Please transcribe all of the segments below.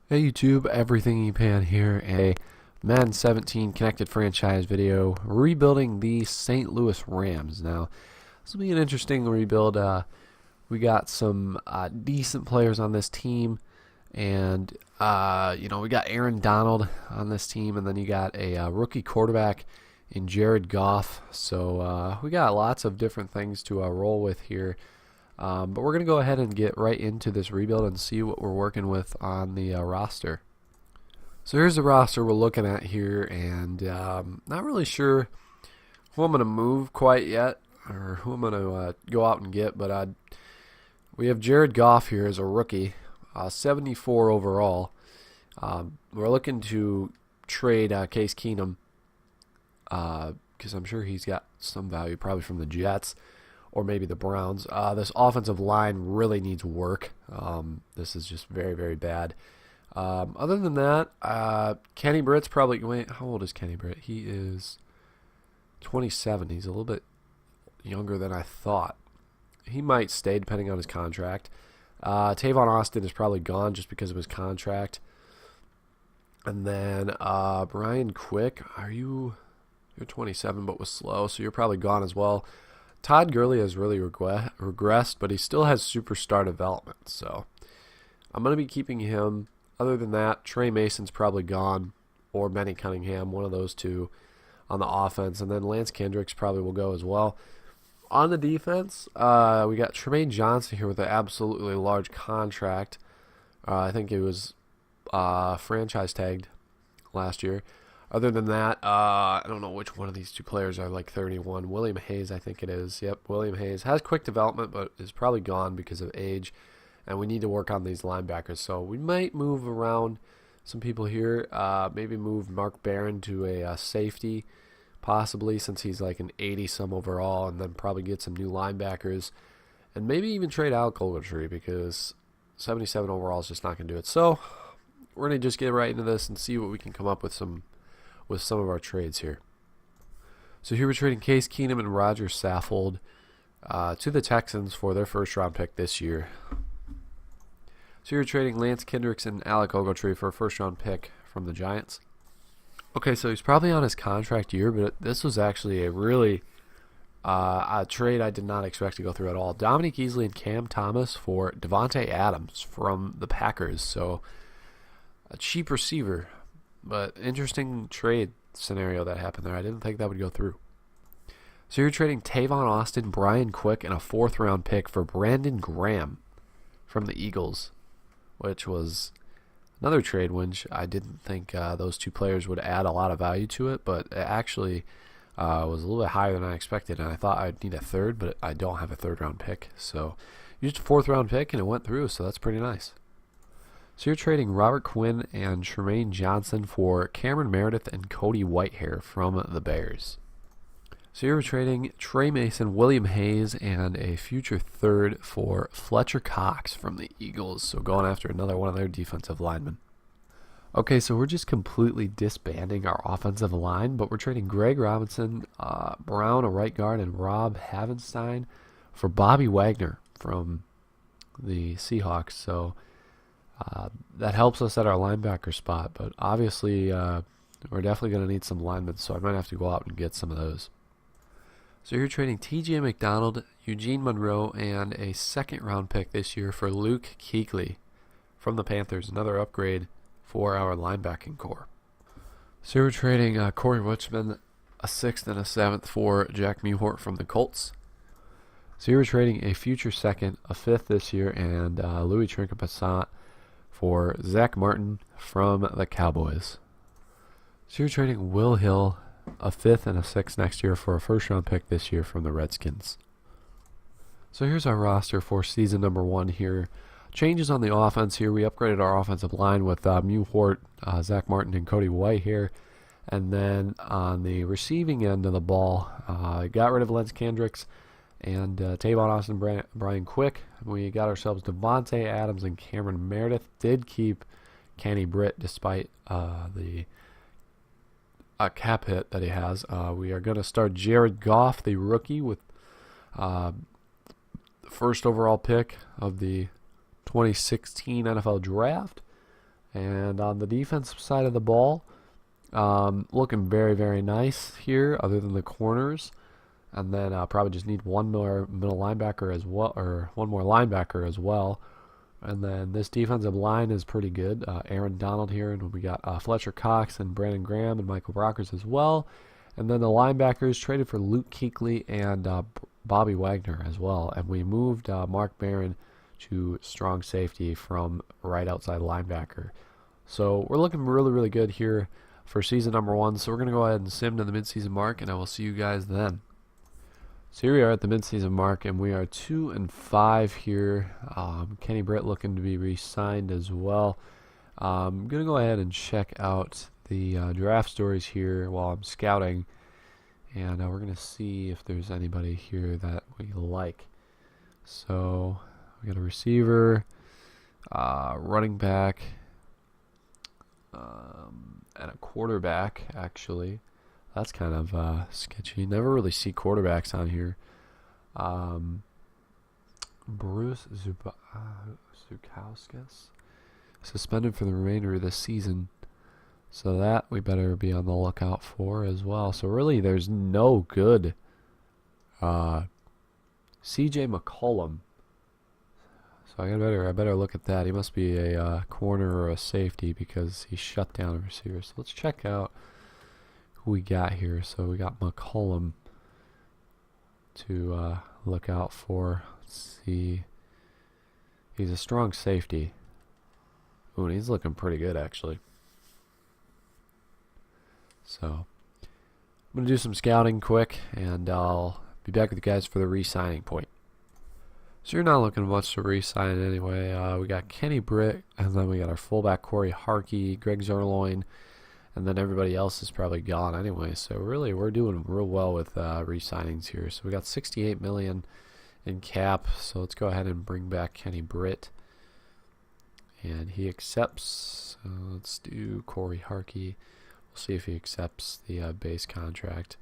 Hey YouTube, EverythingEpan here, a Madden 17 connected franchise video rebuilding the St. Louis Rams. Now, this will be an interesting rebuild. We got some decent players on this team, and we got Aaron Donald on this team, and then you got a rookie quarterback in Jared Goff. So we got lots of different things to roll with here. But we're going to go ahead and get right into this rebuild and see what we're working with on the roster. So here's the roster we're looking at here, and not really sure who I'm going to move quite yet, or who I'm going to go out and get, but we have Jared Goff here as a rookie, 74 overall. We're looking to trade Case Keenum, because I'm sure he's got some value, probably from the Jets or maybe the Browns. This offensive line really needs work. This is just very, very bad. Other than that, Kenny Britt's probably... Wait, how old is Kenny Britt? He is 27. He's a little bit younger than I thought. He might stay depending on his contract. Tavon Austin is probably gone just because of his contract. And then Brian Quick, you're 27 but was slow, so you're probably gone as well. Todd Gurley has really regressed, but he still has superstar development, so I'm going to be keeping him. Other than that, Trey Mason's probably gone, or Benny Cunningham, one of those two on the offense, and then Lance Kendricks probably will go as well. On the defense, we got Tremaine Johnson here with an absolutely large contract. I think it was franchise tagged last year. Other than that, I don't know which one of these two players are like 31. William Hayes, I think it is. Yep, William Hayes has quick development, but is probably gone because of age. And we need to work on these linebackers. So we might move around some people here. Maybe move Mark Barron to a safety, possibly, since he's like an 80-some overall. And then probably get some new linebackers. And maybe even trade Alec Ogletree, because 77 overall is just not going to do it. So we're going to just get right into this and see what we can come up with some of our trades here. So here we're trading Case Keenum and Roger Saffold to the Texans for their first round pick this year. So you're trading Lance Kendricks and Alec Ogletree for a first round pick from the Giants. Okay, so he's probably on his contract year, but this was actually a really a trade I did not expect to go through at all. Dominique Easley and Cam Thomas for Devontae Adams from the Packers. So a cheap receiver. But interesting trade scenario that happened there. I didn't think that would go through. So you're trading Tavon Austin, Brian Quick, and a fourth-round pick for Brandon Graham from the Eagles, which was another trade which I didn't think those two players would add a lot of value to it, but it actually was a little bit higher than I expected, and I thought I'd need a third, but I don't have a third-round pick. So used a fourth-round pick, and it went through, so that's pretty nice. So you're trading Robert Quinn and Tremaine Johnson for Cameron Meredith and Cody Whitehair from the Bears. So you're trading Trey Mason, William Hayes, and a future third for Fletcher Cox from the Eagles. So going after another one of their defensive linemen. Okay, so we're just completely disbanding our offensive line, but we're trading Greg Robinson, Brown, a right guard, and Rob Havenstein for Bobby Wagner from the Seahawks. So that helps us at our linebacker spot, but obviously we're definitely going to need some linemen, so I might have to go out and get some of those. So you're trading TJ McDonald, Eugene Monroe, and a second-round pick this year for Luke Kuechly from the Panthers, another upgrade for our linebacking core. So you're trading Corey Richmond, a sixth and a seventh for Jack Mewhort from the Colts. So you're trading a future second, a fifth this year, and Louis Trinket-Passant for Zach Martin from the Cowboys. So you're trading Will Hill, a fifth and a sixth next year for a first-round pick this year from the Redskins. So here's our roster for season number 1 here. Changes on the offense here. We upgraded our offensive line with Mewhort, Zach Martin, and Cody Whitehair. And then on the receiving end of the ball, got rid of Lance Kendricks and Tavon Austin, Brian Quick. We got ourselves Devontae Adams and Cameron Meredith. Did keep Kenny Britt despite the cap hit that he has. We are going to start Jared Goff, the rookie, with first overall pick of the 2016 NFL Draft. And on the defensive side of the ball, looking very, very nice here, other than the corners. And then probably just need one more middle linebacker as well, or one more linebacker as well. And then this defensive line is pretty good. Aaron Donald here, and we got Fletcher Cox and Brandon Graham and Michael Brockers as well. And then the linebackers traded for Luke Kuechly and Bobby Wagner as well. And we moved Mark Barron to strong safety from right outside linebacker. So we're looking really, really good here for season number 1. So we're going to go ahead and sim to the midseason mark, and I will see you guys then. So here we are at the midseason mark, and we are 2-5 here. Kenny Britt looking to be re-signed as well. I'm going to go ahead and check out the draft stories here while I'm scouting, and we're going to see if there's anybody here that we like. So we got a receiver, running back, and a quarterback, actually. That's kind of sketchy. Never really see quarterbacks on here. Bruce Zukowskis suspended for the remainder of this season. So that we better be on the lookout for as well. So really there's no good CJ McCollum. So I better look at that. He must be a corner or a safety because he shut down a receiver. So let's check out who we got here. So we got McCollum to look out for. Let's see. He's a strong safety. Ooh, he's looking pretty good actually. So I'm going to do some scouting quick, and I'll be back with you guys for the re-signing point. So you're not looking much to re-sign anyway. We got Kenny Britt, and then we got our fullback Corey Harkey, Greg Zerloin, and then everybody else is probably gone anyway. So really we're doing real well with re-signings here. So we got $68 million in cap. So let's go ahead and bring back Kenny Britt. And he accepts. So let's do Corey Harkey. We'll see if he accepts the base contract.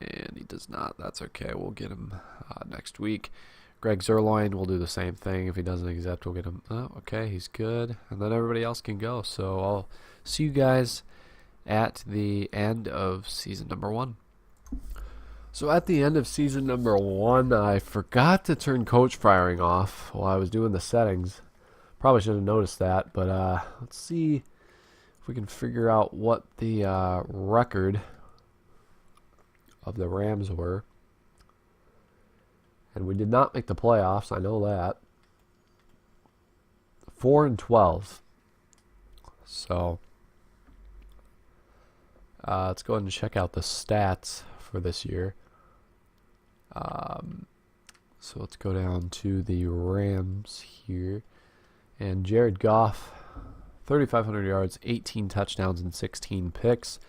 And he does not. That's okay. We'll get him next week. Greg Zerloin will do the same thing. If he doesn't accept, we'll get him. Oh, okay, he's good. And then everybody else can go. So I'll see you guys at the end of season number 1. So at the end of season number 1, I forgot to turn coach firing off while I was doing the settings. Probably should have noticed that, but let's see if we can figure out what the record of the Rams were. And we did not make the playoffs, I know that. 4-12. So let's go ahead and check out the stats for this year. So let's go down to the Rams here. And Jared Goff, 3,500 yards, 18 touchdowns, and 16 picks.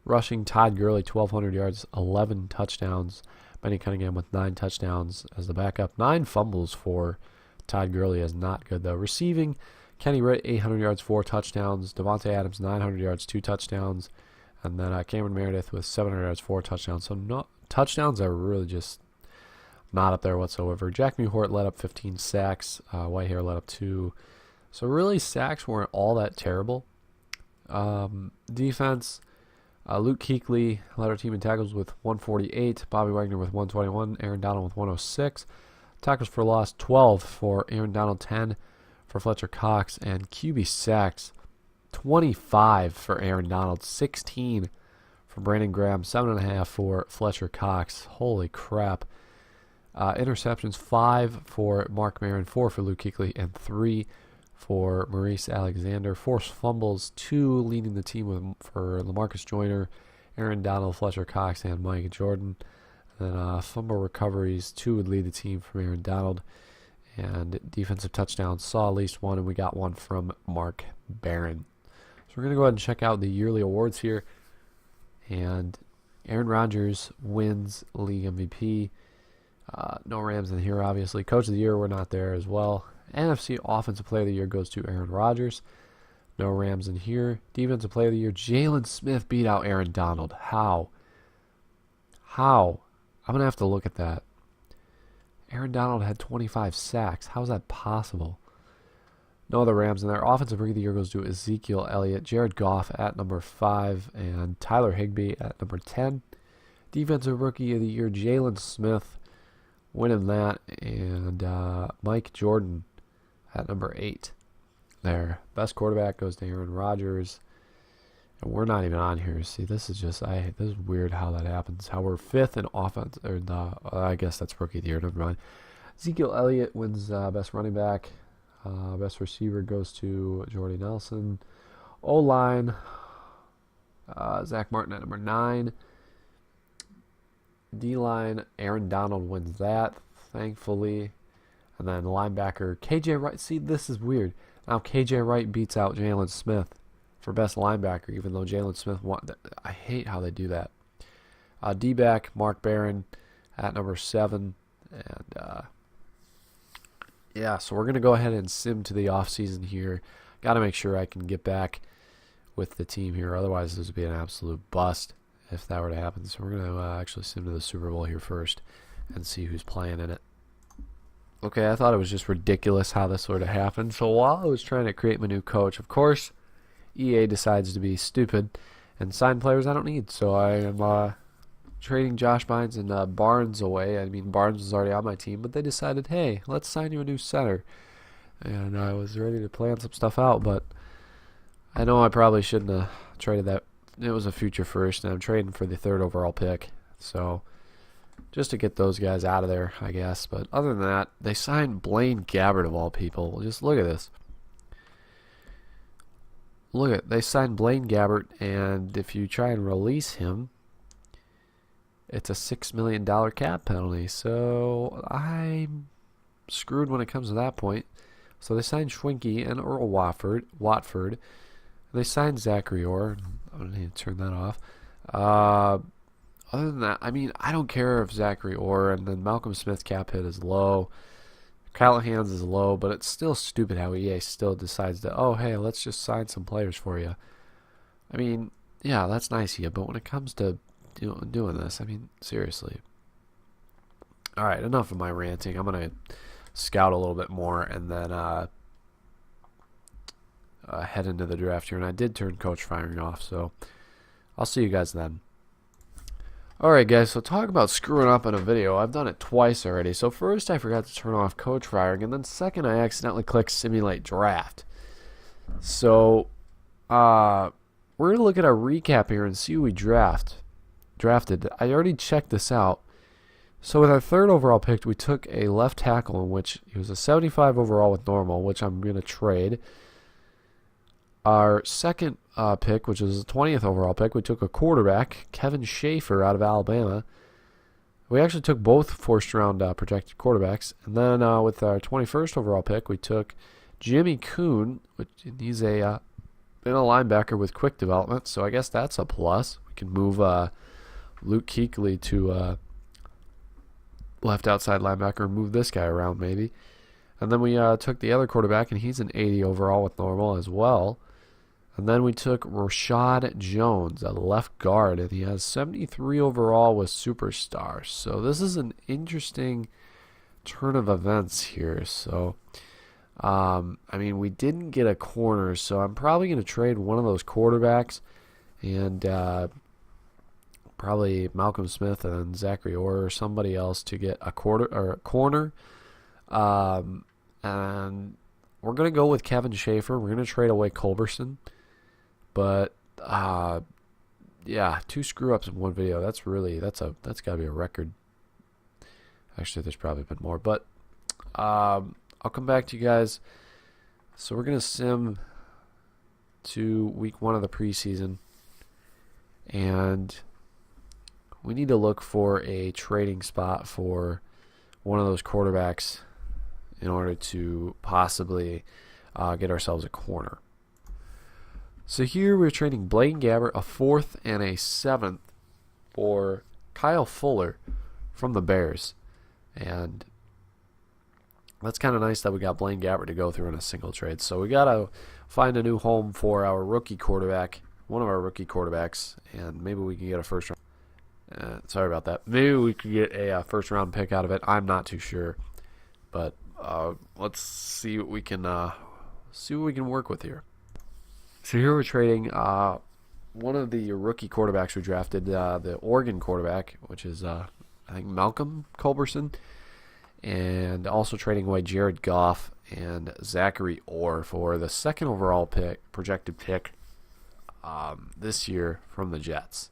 Rushing, Todd Gurley, 1,200 yards, 11 touchdowns. Benny Cunningham with 9 touchdowns as the backup. 9 fumbles for Todd Gurley is not good, though. Receiving, Kenny Britt, 800 yards, 4 touchdowns. Devontae Adams, 900 yards, 2 touchdowns. And then Cameron Meredith with 700 yards, 4 touchdowns. So touchdowns are really just not up there whatsoever. Jack Mewhort led up 15 sacks. Whitehair led up 2. So really sacks weren't all that terrible. Defense, Luke Kuechly led our team in tackles with 148. Bobby Wagner with 121. Aaron Donald with 106. Tackles for loss, 12 for Aaron Donald, 10 for Fletcher Cox. And QB sacks, 25 for Aaron Donald, 16 for Brandon Graham, 7.5 for Fletcher Cox. Holy crap. Interceptions, 5 for Mark Maron, 4 for Luke Kuechly, and 3 for Maurice Alexander. Forced fumbles, 2 leading the team for LaMarcus Joyner, Aaron Donald, Fletcher Cox, and Mike Jordan. And then fumble recoveries, 2 would lead the team from Aaron Donald. And defensive touchdowns, saw at least 1, and we got 1 from Mark Barron. So we're going to go ahead and check out the yearly awards here. And Aaron Rodgers wins league MVP. No Rams in here, obviously. Coach of the Year, we're not there as well. NFC Offensive Player of the Year goes to Aaron Rodgers. No Rams in here. Defensive Player of the Year, Jalen Smith beat out Aaron Donald. How? I'm going to have to look at that. Aaron Donald had 25 sacks. How is that possible? No other Rams in there. Offensive Rookie of the Year goes to Ezekiel Elliott, Jared Goff at number 5, and Tyler Higbee at number 10. Defensive Rookie of the Year, Jalen Smith, winning that, and Mike Jordan at number 8. There. Best quarterback goes to Aaron Rodgers. And we're not even on here. See, this is just, this is weird how that happens. How we're 5th in offense, or I guess that's Rookie of the Year, never mind. Ezekiel Elliott wins best running back. Best receiver goes to Jordy Nelson. O-line, Zach Martin at number 9. D-line, Aaron Donald wins that, thankfully. And then linebacker, KJ Wright. See, this is weird. Now KJ Wright beats out Jalen Smith for best linebacker, even though Jalen Smith won. I hate how they do that. D-back, Mark Barron at number 7. And, yeah, so we're going to go ahead and sim to the offseason here. Got to make sure I can get back with the team here. Otherwise, this would be an absolute bust if that were to happen. So we're going to actually sim to the Super Bowl here first and see who's playing in it. Okay, I thought it was just ridiculous how this sort of happened. So while I was trying to create my new coach, of course, EA decides to be stupid and sign players I don't need. So I am trading Josh Bynes and Barnes away. I mean, Barnes was already on my team, but they decided, hey, let's sign you a new center. And I was ready to plan some stuff out, but I know I probably shouldn't have traded that. It was a future first, and I'm trading for the 3rd overall pick. So just to get those guys out of there, I guess. But other than that, they signed Blaine Gabbert of all people. Just look at this. They signed Blaine Gabbert, and if you try and release him, it's a $6 million cap penalty. So I'm screwed when it comes to that point. So they signed Schwenke and Earl Watford. They signed Zachary Orr. I need to turn that off. Other than that, I mean, I don't care if Zachary Orr and then Malcolm Smith's cap hit is low. Callahan's is low, but it's still stupid how EA still decides to, oh, hey, let's just sign some players for you. I mean, yeah, that's nice of you, but when it comes to doing this, I mean, seriously. All right, enough of my ranting. I'm going to scout a little bit more and then head into the draft here. And I did turn coach firing off, so I'll see you guys then. Alright guys, so talk about screwing up in a video. I've done it twice already. So first I forgot to turn off coach firing, and then second I accidentally clicked simulate draft. So we're going to look at our recap here and see who we drafted. I already checked this out. So with our 3rd overall pick, we took a left tackle in which he was a 75 overall with normal, which I'm going to trade. Our 2nd pick, which was the 20th overall pick, we took a quarterback, Kevin Schaefer out of Alabama. We actually took both first-round projected quarterbacks. And then with our 21st overall pick, we took Jimmy Kuhn, which he's a linebacker with quick development, so I guess that's a plus. We can move Luke Kuechly to left outside linebacker and move this guy around maybe. And then we took the other quarterback, and he's an 80 overall with normal as well. And then we took Rashad Jones, a left guard, and he has 73 overall with superstars. So this is an interesting turn of events here. So, I mean, we didn't get a corner, so I'm probably going to trade one of those quarterbacks and probably Malcolm Smith and Zachary Orr or somebody else to get a corner. And we're going to go with Kevin Schaefer. We're going to trade away Culberson. But yeah, 2 screw-ups in one video. That's got to be a record. Actually, there's probably been more, but I'll come back to you guys. So we're going to sim to week 1 of the preseason, and we need to look for a trading spot for one of those quarterbacks in order to possibly get ourselves a corner. So here we're trading Blaine Gabbert, a 4th and a 7th, for Kyle Fuller from the Bears. And that's kind of nice that we got Blaine Gabbert to go through in a single trade. So we got to find a new home for our rookie quarterback, one of our rookie quarterbacks, and maybe we can get a first round. Sorry about that. Maybe we could get a first round pick out of it. I'm not too sure. But let's see what we can see what we can work with here. So here we're trading one of the rookie quarterbacks we drafted, the Oregon quarterback, which is I think Malcolm Culberson, and also trading away Jared Goff and Zachary Orr for the second overall projected pick this year from the Jets.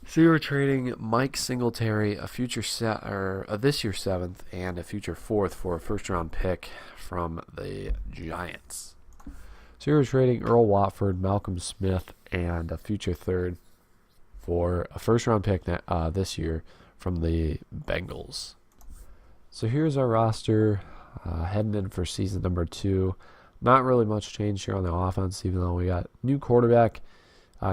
So you were trading Mike Singletary, a future this year's 7th and a future 4th for a first-round pick from the Giants. So you were trading Earl Watford, Malcolm Smith, and a future 3rd for a first-round pick this year from the Bengals. So here's our roster heading in for season number 2. Not really much change here on the offense, even though we got new quarterback,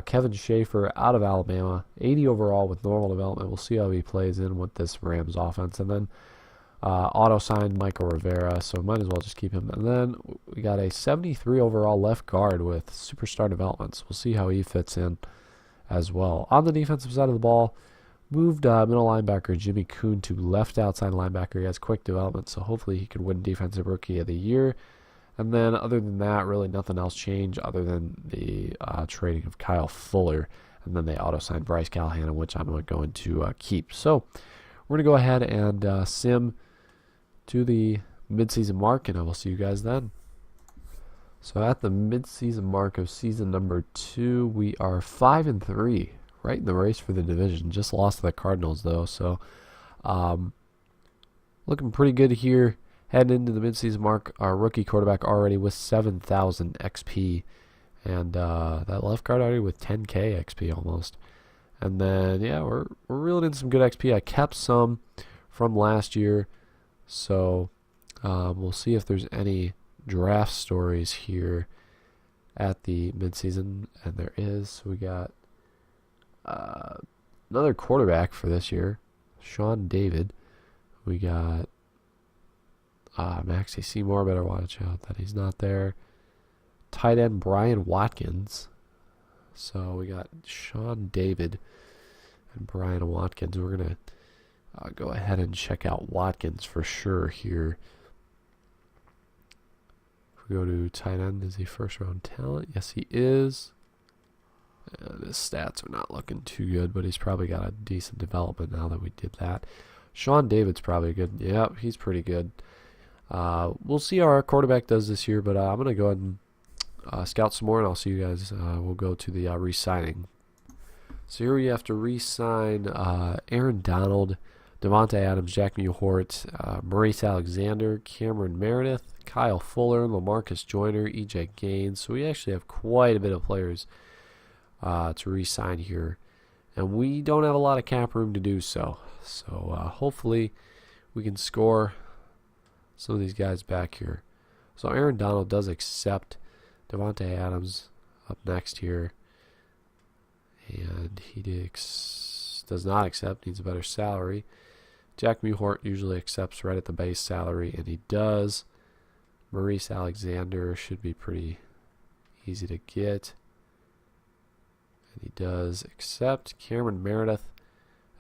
Kevin Schaefer out of Alabama, 80 overall with normal development. We'll see how he plays in with this Rams offense. And then auto-signed Michael Rivera, so might as well just keep him. And then we got a 73 overall left guard with superstar developments. We'll see how he fits in as well. On the defensive side of the ball, moved middle linebacker Jimmy Kuhn to left outside linebacker. He has quick development, so hopefully he could win Defensive Rookie of the Year. And then other than that, really nothing else changed other than the trading of Kyle Fuller. And then they auto-signed Bryce Callahan, which I'm going to keep. So we're going to go ahead and sim to the midseason mark, and I will see you guys then. So at the midseason mark of season number 2, we are 5-3, right in the race for the division. Just lost to the Cardinals, though. So looking pretty good here. Heading into the midseason mark, our rookie quarterback already with 7,000 XP. And that left guard already with 10K XP almost. And then, yeah, we're reeling in some good XP. I kept some from last year. So we'll see if there's any draft stories here at the midseason. And there is. So we got another quarterback for this year, Sean David. We got Maxie Seymour, better watch out that he's not there. Tight end Brian Watkins. So we got Sean David and Brian Watkins. We're going to go ahead and check out Watkins for sure here. If we go to tight end, is he first round talent? Yes, he is. And his stats are not looking too good, but he's probably got a decent development now that we did that. Sean David's probably good. Yeah, he's pretty good. We'll see how our quarterback does this year, but I'm going to go ahead and scout some more, and I'll see you guys. We'll go to the re-signing. So here we have to re-sign Aaron Donald, Devontae Adams, Jack Mewhort, Maurice Alexander, Cameron Meredith, Kyle Fuller, LaMarcus Joyner, EJ Gaines. So we actually have quite a bit of players to re-sign here. And we don't have a lot of cap room to do so. So hopefully we can score some of these guys back here. So Aaron Donald does accept. Devontae Adams up next here. And he does not accept. Needs a better salary. Jack Mewhort usually accepts right at the base salary, and he does. Maurice Alexander should be pretty easy to get. And he does accept. Cameron Meredith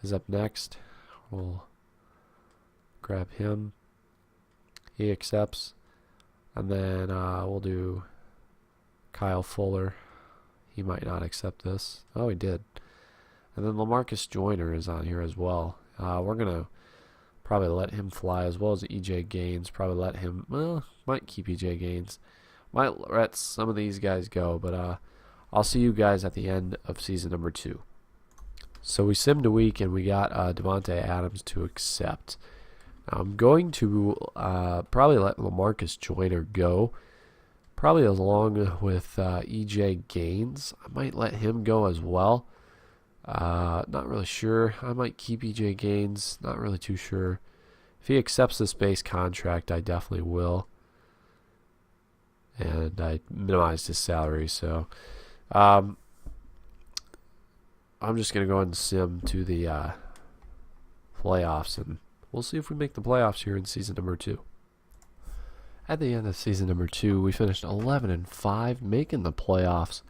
is up next. We'll grab him. He accepts. And then we'll do Kyle Fuller. He might not accept this. Oh, he did. And then LaMarcus Joyner is on here as well. We're going to probably let him fly, as well as EJ Gaines. Probably let him, well, might keep EJ Gaines. Might let some of these guys go, but I'll see you guys at the end of season number 2. So we simmed a week, and we got Devontae Adams to accept. Now I'm going to probably let LaMarcus Joyner go. Probably along with EJ Gaines. I might let him go as well. Not really sure. I might keep EJ Gaines. Not really too sure. If he accepts this base contract, I definitely will. And I minimized his salary, so I'm just going to go ahead and sim to the playoffs, and we'll see if we make the playoffs here in season number 2. At the end of season number 2, we finished 11-5, making the playoffs.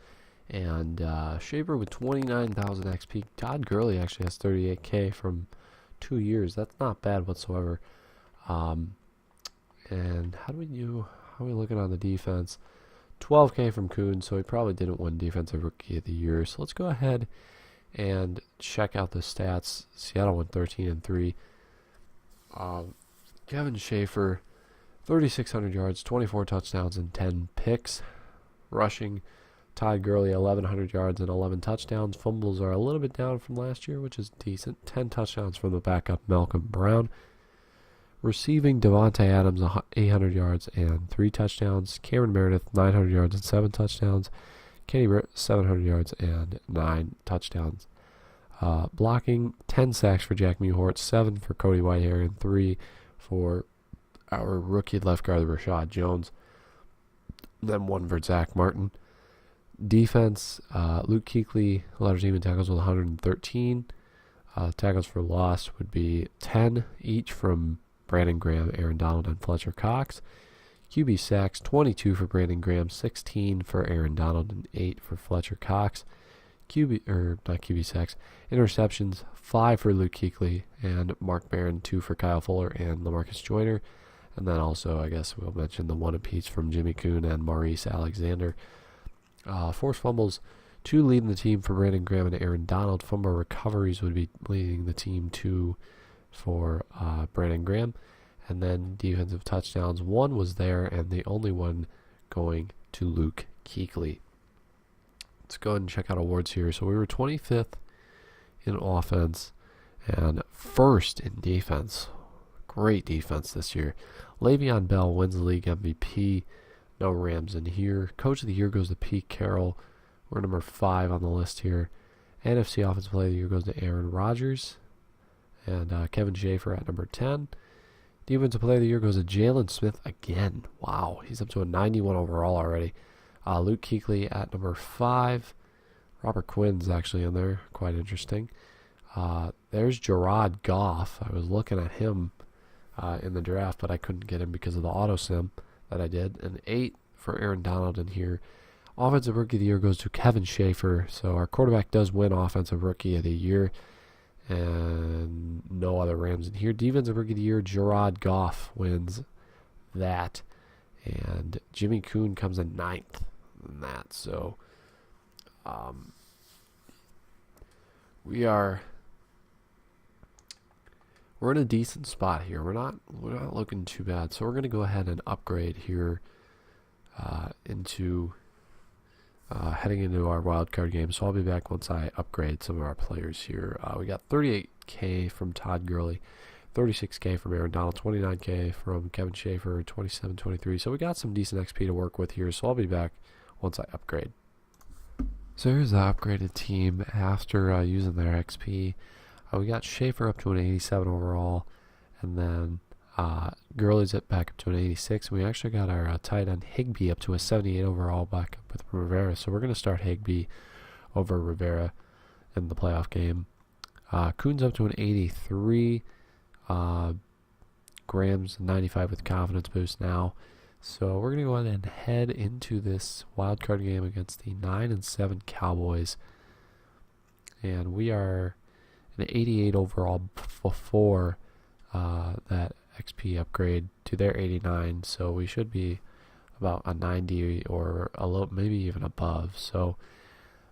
And Shaver with 29,000 XP. Todd Gurley actually has 38K from 2 years. That's not bad whatsoever. And how do we do How are we looking on the defense? 12K from Kuhn, so he probably didn't win Defensive Rookie of the Year. So let's go ahead and check out the stats. Seattle went 13-3. Kevin Schaefer, 3,600 yards, 24 touchdowns, and 10 picks. Rushing, Todd Gurley, 1,100 yards and 11 touchdowns. Fumbles are a little bit down from last year, which is decent. 10 touchdowns from the backup, Malcolm Brown. Receiving, Devontae Adams, 800 yards and 3 touchdowns. Cameron Meredith, 900 yards and 7 touchdowns. Kenny Britt, 700 yards and 9 touchdowns. Blocking, 10 sacks for Jack Mewhort, 7 for Cody Whitehair, and 3 for our rookie left guard, Rashad Jones. Then 1 for Zach Martin. Defense, Luke Kuechly led our team in tackles with 113. Tackles for loss would be 10 each from Brandon Graham, Aaron Donald, and Fletcher Cox. QB sacks, 22 for Brandon Graham, 16 for Aaron Donald, and 8 for Fletcher Cox. Not QB sacks. Interceptions, 5 for Luke Kuechly and Mark Barron, 2 for Kyle Fuller and LaMarcus Joyner. And then also, I guess we'll mention the 1 apiece from Jimmy Kuhn and Maurice Alexander. Forced fumbles, 2 leading the team for Brandon Graham and Aaron Donald. Fumble recoveries would be leading the team 2 for Brandon Graham. And then defensive touchdowns, 1 was there, and the only one going to Luke Kuechly. Let's go ahead and check out awards here. So we were 25th in offense and 1st in defense. Great defense this year. Le'Veon Bell wins the league MVP. No Rams in here. Coach of the Year goes to Pete Carroll. We're number 5 on the list here. NFC Offensive Player of the Year goes to Aaron Rodgers. And Kevin Schaefer at number 10. Defensive Player of the Year goes to Jalen Smith again. Wow, he's up to a 91 overall already. Luke Kuechly at number 5. Robert Quinn's actually in there. Quite interesting. There's Jared Goff. I was looking at him in the draft, but I couldn't get him because of the auto sim that I did. And 8 for Aaron Donald in here. Offensive Rookie of the Year goes to Kevin Schaefer. So our quarterback does win Offensive Rookie of the Year. And no other Rams in here. Defensive Rookie of the Year, Jared Goff wins that. And Jimmy Kuhn comes in 9th in that. So we're in a decent spot here. We're not looking too bad. So we're going to go ahead and upgrade here into heading into our wild card game. So I'll be back once I upgrade some of our players here. We got 38K from Todd Gurley, 36K from Aaron Donald, 29K from Kevin Schaefer, 27-23. So we got some decent XP to work with here. So I'll be back once I upgrade. So here's the upgraded team after using their XP. We got Schaefer up to an 87 overall, and then Gurley's back up to an 86. And we actually got our tight end Higbee up to a 78 overall, back up with Rivera. So we're going to start Higbee over Rivera in the playoff game. Kuhn's up to an 83. Graham's 95 with confidence boost now. So we're going to go ahead and head into this wild card game against the 9-7 Cowboys. And we are an 88 overall before that XP upgrade to their 89. So we should be about a 90 or a little, maybe even above. So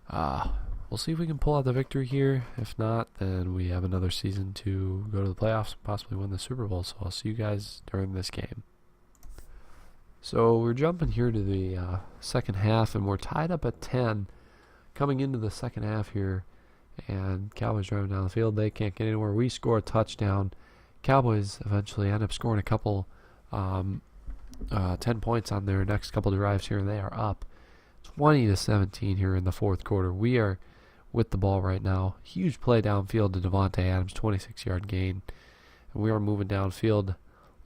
we'll see if we can pull out the victory here. If not, then we have another season to go to the playoffs and possibly win the Super Bowl. So I'll see you guys during this game. So we're jumping here to the second half, and we're tied up at 10 coming into the second half here. And Cowboys driving down the field. They can't get anywhere. We score a touchdown. Cowboys eventually end up scoring a couple 10 points on their next couple drives here, and they are up 20-17 here in the fourth quarter. We are with the ball right now. Huge play downfield to Devontae Adams, 26-yard gain. And we are moving downfield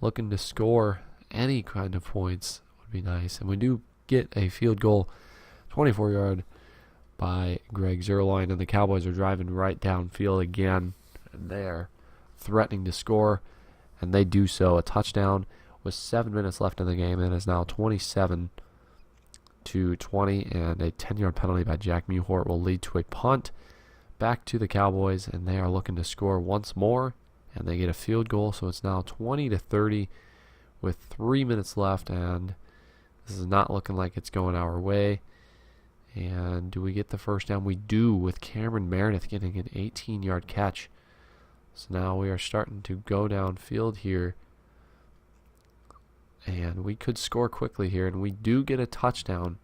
looking to score any kind of points would be nice. And we do get a field goal, 24-yard by Greg Zuerlein, and the Cowboys are driving right downfield again, and they're threatening to score, and they do so. A touchdown with 7 minutes left in the game, and it is now 27-20, and a 10-yard penalty by Jack Mewhort will lead to a punt back to the Cowboys, and they are looking to score once more, and they get a field goal, so it's now 20-30 with 3 minutes left, and This is not looking like it's going our way. And do we get the first down? We do, with Cameron Meredith getting an 18-yard catch. So now we are starting to go downfield here. And we could score quickly here. And we do get a touchdown.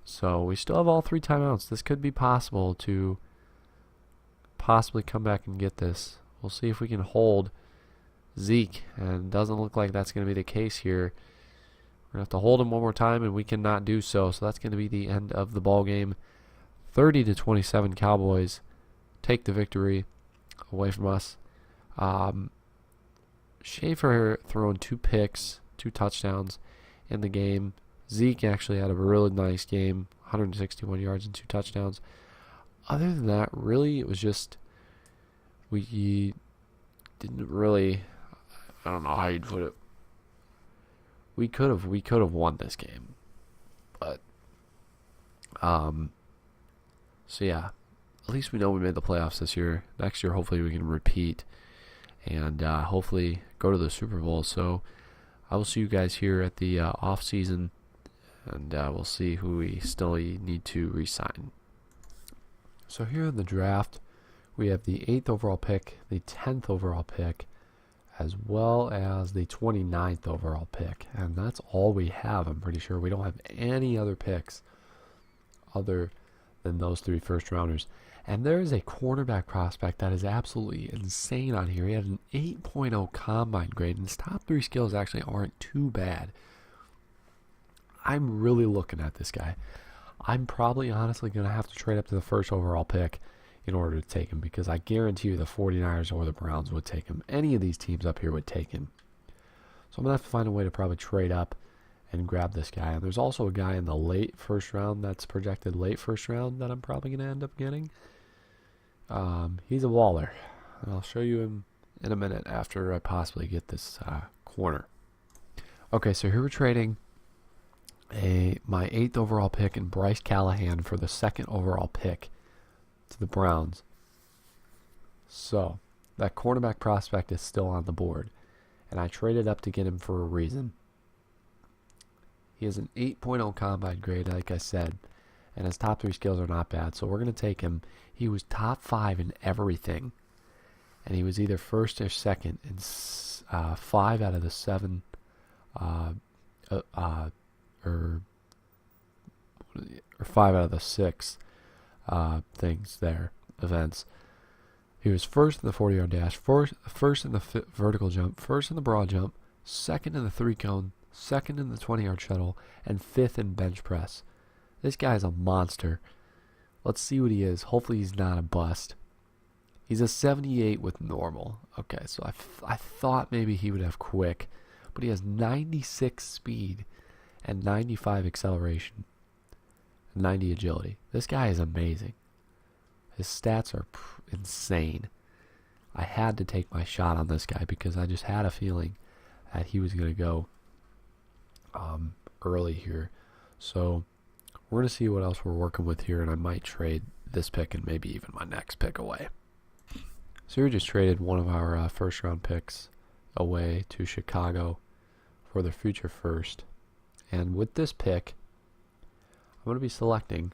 So we still have all 3 timeouts. This could be possible to possibly come back and get this. We'll see if we can hold Zeke. And it doesn't look like that's going to be the case here. We're going to have to hold him one more time, and we cannot do so. So that's going to be the end of the ball game. 30-27 Cowboys take the victory away from us. Schaefer throwing 2 picks, 2 touchdowns in the game. Zeke actually had a really nice game, 161 yards and 2 touchdowns. Other than that, really, it was just we didn't really, I don't know how you'd put it. We could have won this game, but so yeah, at least we know we made the playoffs this year. Next year, hopefully, we can repeat and hopefully go to the Super Bowl. So I will see you guys here at the off season, and we'll see who we still need to re-sign. So here in the draft, we have the 8th overall pick, the 10th overall pick, as well as the 29th overall pick. And that's all we have, I'm pretty sure. We don't have any other picks other than those 3 first-rounders. And there is a cornerback prospect that is absolutely insane on here. He had an 8.0 combine grade, and his top 3 skills actually aren't too bad. I'm really looking at this guy. I'm probably honestly going to have to trade up to the 1st overall pick in order to take him, because I guarantee you the 49ers or the Browns would take him. Any of these teams up here would take him. So I'm going to have to find a way to probably trade up and grab this guy. And there's also a guy in the late 1st round that's projected late 1st round that I'm probably going to end up getting. He's a baller. I'll show you him in a minute after I possibly get this corner. Okay, so here we're trading my 8th overall pick and Bryce Callahan for the 2nd overall pick to the Browns. So that cornerback prospect is still on the board, and I traded up to get him for a reason. He has an 8.0 combine grade, like I said, and his top 3 skills are not bad, so we're going to take him. He was top 5 in everything, and he was either 1st or 2nd in 5 out of the 7 or 5 out of the 6 things there, events. He was 1st in the 40-yard dash, 1st in the vertical jump, 1st in the broad jump, 2nd in the 3-cone, 2nd in the 20-yard shuttle, and 5th in bench press. This guy's a monster. Let's see what he is. Hopefully he's not a bust. He's a 78 with normal. Okay, so I thought maybe he would have quick, but he has 96 speed and 95 acceleration, 90 agility. This guy is amazing. His stats are insane. I had to take my shot on this guy because I just had a feeling that he was going to go early here. So we're going to see what else we're working with here, and I might trade this pick and maybe even my next pick away. So we just traded one of our 1st round picks away to Chicago for their future 1st. And with this pick, I'm going to be selecting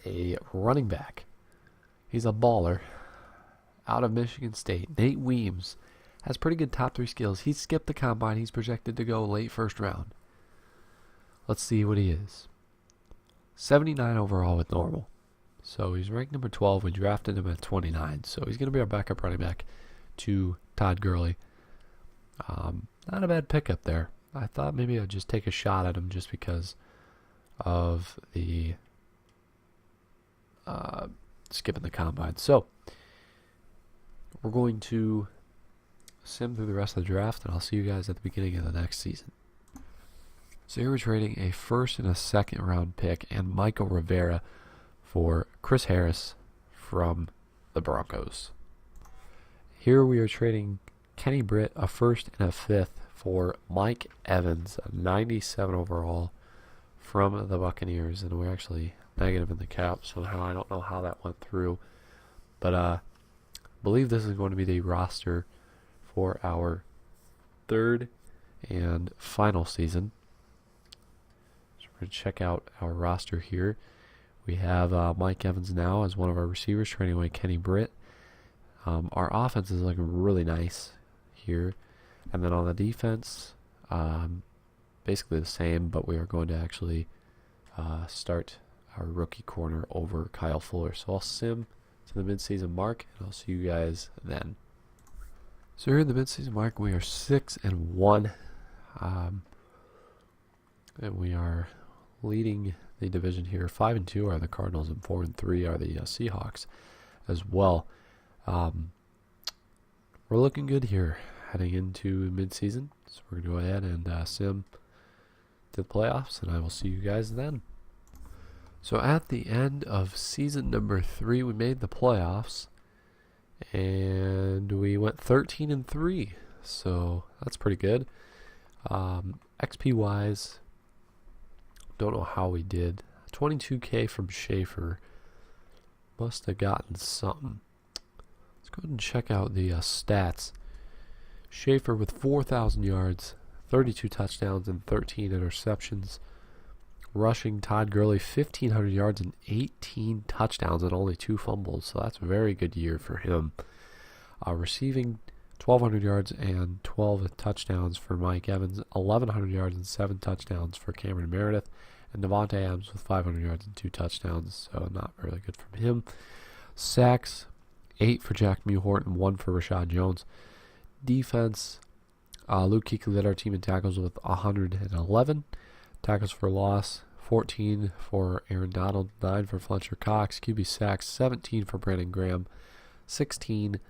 a running back. He's a baller out of Michigan State. Nate Weems has pretty good top 3 skills. He skipped the combine. He's projected to go late 1st round. Let's see what he is. 79 overall with normal. So he's ranked number 12. We drafted him at 29. So he's going to be our backup running back to Todd Gurley. Not a bad pickup there. I thought maybe I'd just take a shot at him just because of the skipping the combine. So we're going to sim through the rest of the draft, and I'll see you guys at the beginning of the next season. So here we're trading a 1st and a 2nd round pick and Michael Rivera for Chris Harris from the Broncos. Here we are trading Kenny Britt, a 1st and a 5th, for Mike Evans, a 97 overall from the Buccaneers. And we're actually negative in the cap somehow. I don't know how that went through. But I believe this is going to be the roster for our 3rd and final season. So we're going to check out our roster here. We have Mike Evans now as one of our receivers, trading away Kenny Britt. Our offense is looking really nice here. And then on the defense, basically the same, but we are going to actually start our rookie corner over Kyle Fuller. So I'll sim to the midseason mark, and I'll see you guys then. So here in the midseason mark, we are 6-1, and we are leading the division here. 5-2 are the Cardinals, and 4-3 are the Seahawks as well. We're looking good here heading into midseason, so we're going to go ahead and sim to the playoffs, and I will see you guys then. So at the end of season number 3, we made the playoffs, and we went 13-3, so that's pretty good. XP wise, don't know how we did. 22K from Schaefer. Must have gotten something. Let's go ahead and check out the stats. Schaefer with 4,000 yards, 32 touchdowns, and 13 interceptions. Rushing, Todd Gurley, 1,500 yards and 18 touchdowns and only 2 fumbles, so that's a very good year for him. Receiving, 1,200 yards and 12 touchdowns for Mike Evans, 1,100 yards and 7 touchdowns for Cameron Meredith, and Devontae Adams with 500 yards and 2 touchdowns, so not really good from him. Sacks, 8 for Jack Mewhort and 1 for Rashad Jones. Defense, Luke Kuechly led our team in tackles with 111. Tackles for loss, 14 for Aaron Donald, 9 for Fletcher Cox. QB sacks, 17 for Brandon Graham, 16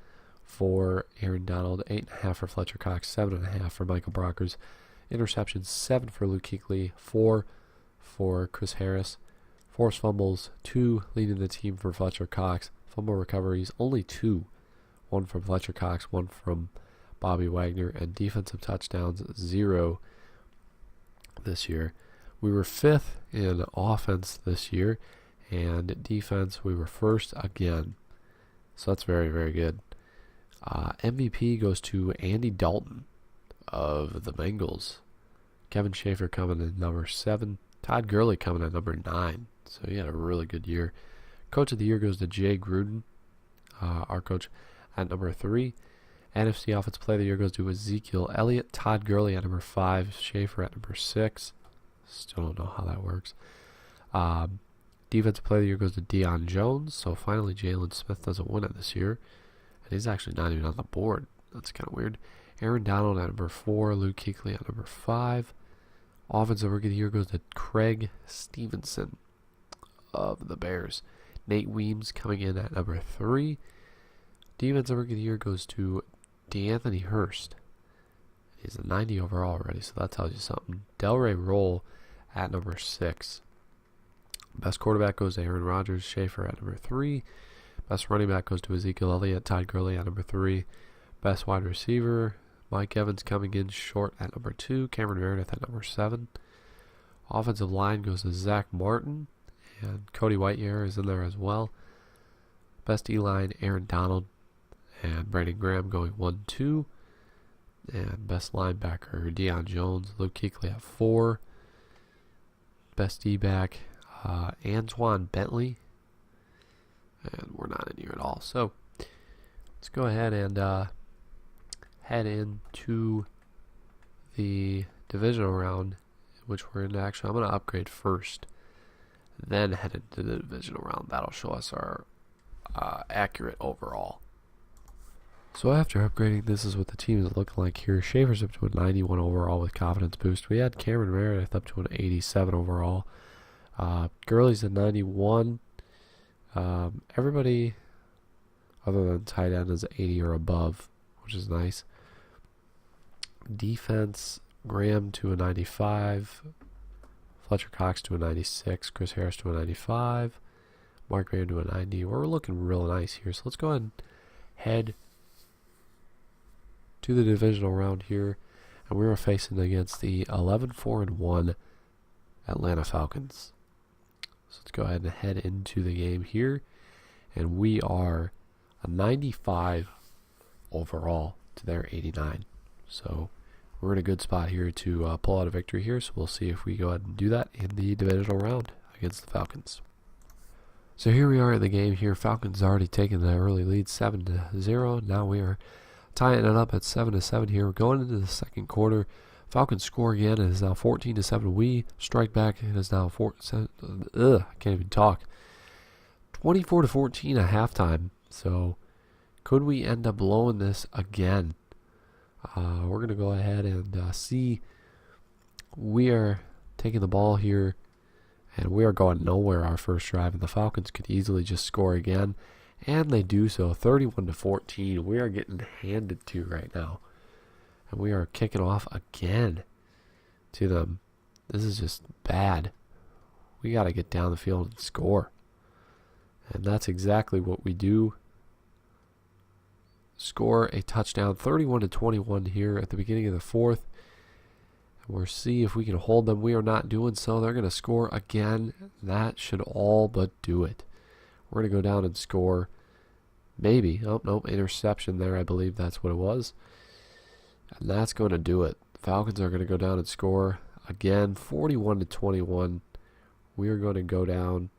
for Aaron Donald, 8.5 for Fletcher Cox, 7.5 for Michael Brockers. Interceptions, 7 for Luke Kuechly, 4 for Chris Harris. Forced fumbles, 2 leading the team for Fletcher Cox. Fumble recoveries, only 2. 1 from Fletcher Cox, 1 from Bobby Wagner. And defensive touchdowns, 0 this year. We were 5th in offense this year, and defense we were 1st again. So that's very, very good. MVP goes to Andy Dalton of the Bengals. Kevin Schaefer coming in number 7. Todd Gurley coming in number 9. So he had a really good year. Coach of the year goes to Jay Gruden, our coach, at number 3. NFC Offensive Player of the Year goes to Ezekiel Elliott. Todd Gurley at number 5. Schaefer at number 6. Still don't know how that works. Defensive Player of the Year goes to Deion Jones. So finally Jalen Smith doesn't win it this year. And he's actually not even on the board. That's kind of weird. Aaron Donald at number 4. Luke Kuechly at number 5. Offensive Rookie of the Year goes to Craig Stevenson of the Bears. Nate Weems coming in at number 3. Defensive Rookie of the Year goes to DeAnthony Hurst. He's a 90 overall already, so that tells you something. Delray Roll at number 6. Best quarterback goes to Aaron Rodgers. Schaefer at number 3. Best running back goes to Ezekiel Elliott. Todd Gurley at number 3. Best wide receiver, Mike Evans coming in short at number 2. Cameron Meredith at number 7. Offensive line goes to Zach Martin. And Cody Whitehair is in there as well. Best E-line, Aaron Donald. And Brandon Graham going 1-2. And best linebacker, Deion Jones. Luke Kuechly at 4. Best D-back, Antoine Bentley. And we're not in here at all. So let's go ahead and head into the divisional round, which we're in. Actually, I'm going to upgrade first, then head into the divisional round. That'll show us our accurate overall. So after upgrading, this is what the team is looking like here. Schaefer's up to a 91 overall with confidence boost. We had Cameron Meredith up to an 87 overall. Gurley's a 91. Everybody other than tight end is 80 or above, which is nice. Defense, Graham to a 95. Fletcher Cox to a 96. Chris Harris to a 95. Mark Graham to a 90. We're looking real nice here. So let's go ahead and head to the divisional round here, and we were facing against the 11-4-1 Atlanta Falcons. So let's go ahead and head into the game here, and we are a 95 overall to their 89. So we're in a good spot here to pull out a victory here. So we'll see if we go ahead and do that in the divisional round against the Falcons. So here we are in the game here. Falcons already taken the early lead 7-0. Now we are tying it up at 7-7 here. We're going into the second quarter. Falcons score again. It is now 14-7. We strike back. It is now I can't even talk. 24-14 at halftime. So could we end up blowing this again? We're going to go ahead and see. We are taking the ball here, and we are going nowhere our first drive, and the Falcons could easily just score again, and they do so. 31-14. We are getting handed to right now, and we are kicking off again to them. This is just bad. We got to get down the field and score, and that's exactly what we do. Score a touchdown, 31-21 here at the beginning of the fourth. We'll see if we can hold them. We are not doing so. They're going to score again. That should all but do it. We're going to go down and score. Maybe. Oh, no, interception there. I believe that's what it was. And that's going to do it. Falcons are going to go down and score again, 41-21. We are going to go down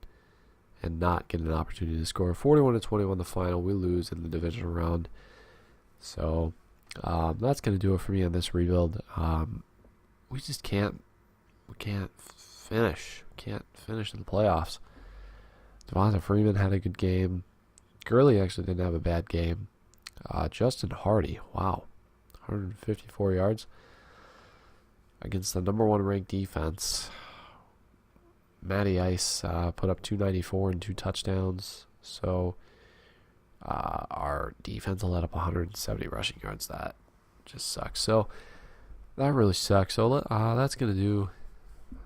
and not get an opportunity to score. 41-21 the final. We lose in the divisional round. So that's going to do it for me on this rebuild. We just can't finish. We can't finish in the playoffs. Devonta Freeman had a good game. Gurley actually didn't have a bad game. Justin Hardy, wow, 154 yards against the number 1 ranked defense. Matty Ice put up 294 and 2 touchdowns. So our defense will let up 170 rushing yards. That just sucks. So that really sucks. So that's going to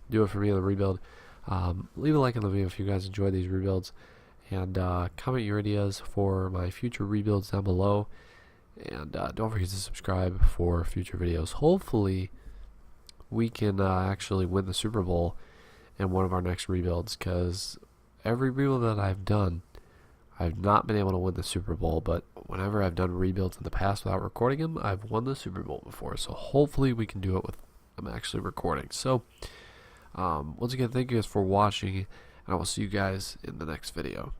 do it for me on the rebuild. Leave a like on the video if you guys enjoy these rebuilds. And comment your ideas for my future rebuilds down below. And don't forget to subscribe for future videos. Hopefully we can actually win the Super Bowl in one of our next rebuilds, because every rebuild that I've done, I've not been able to win the Super Bowl, but whenever I've done rebuilds in the past without recording them, I've won the Super Bowl before. So hopefully we can do it with them actually recording. So once again, thank you guys for watching, and I will see you guys in the next video.